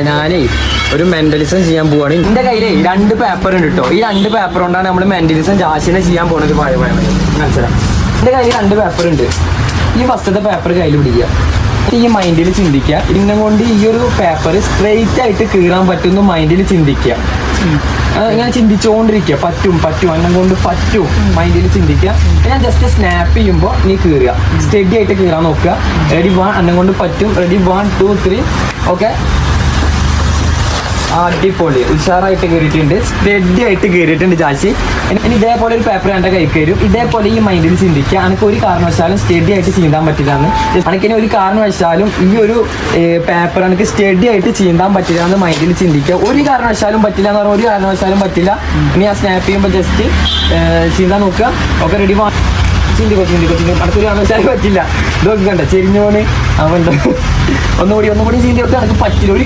ഞാനേ ഒരു മെന്റലിസം ചെയ്യാൻ പോവാണ്. എന്റെ കയ്യിലേ 2 പേപ്പർ ഉണ്ട് കേട്ടോ. ഈ 2 പേപ്പർ കൊണ്ടാണ് നമ്മൾ മെന്റലിസം ജാസിനെ ചെയ്യാൻ പോണത്. മനസ്സിലായി? എന്റെ കയ്യിൽ 2 പേപ്പർ ഉണ്ട്. ഈ ഫസ്റ്റത്തെ പേപ്പർ കയ്യിൽ പിടിക്കുക. ഈ മൈൻഡിൽ ചിന്തിക്കുക. ഇതിനെ കൊണ്ട് ഈ ഒരു പേപ്പർ സ്ട്രെയിറ്റ് ആയിട്ട് കീറാൻ പറ്റുന്ന മൈൻഡിൽ ചിന്തിക്കുക. ഇങ്ങനെ ചിന്തിച്ചുകൊണ്ടിരിക്കുക. പറ്റും എന്നെ കൊണ്ട് പറ്റും മൈൻഡിൽ ചിന്തിക്കുക. ഞാൻ ജസ്റ്റ് സ്നാപ്പ് ചെയ്യുമ്പോൾ നീ കീറുക. സ്റ്റഡി ആയിട്ട് കീറാൻ നോക്കുക. റെഡി 1 എന്നെ കൊണ്ട് പറ്റും. Ready 1 2 3 okay. അടിപൊളി ഉഷാറായിട്ട് കയറിയിട്ടുണ്ട്. സ്റ്റഡി ആയിട്ട് കയറിയിട്ടുണ്ട് ജാസി. ഇനി ഇതേപോലെ ഒരു പേപ്പർ എൻ്റെ കൈ കയറും. ഇതേപോലെ ഈ മൈൻഡിൽ ചിന്തിക്കുക. എനിക്ക് ഒരു കാരണവശാലും സ്റ്റഡി ആയിട്ട് ചീന്താൻ പറ്റില്ല എന്ന്. എനിക്കിനി ഒരു കാരണവശാലും ഈ ഒരു പേപ്പർ എനിക്ക് സ്റ്റഡി ആയിട്ട് ചീന്താൻ പറ്റില്ല എന്ന് മൈൻഡിൽ ചിന്തിക്കുക. ഒരു കാരണവശാലും പറ്റില്ല എന്ന് പറഞ്ഞാൽ ഒരു കാരണവശാലും പറ്റില്ല. ഇനി ഞാൻ സ്നാപ്പ് ചെയ്യുമ്പോൾ ജസ്റ്റ് ചീന്താൻ നോക്കുക. ഓക്കെ റെഡി ചിന്തിക്കോ അടുത്തൊരു കാരണവശാലും പറ്റില്ല. ഇതൊക്കെ കണ്ട ചെരിഞ്ഞോണ് അവൻ ഒന്നുകൂടി ചീന്തി ഒക്കെ എനിക്ക് പറ്റില്ല. ഒരു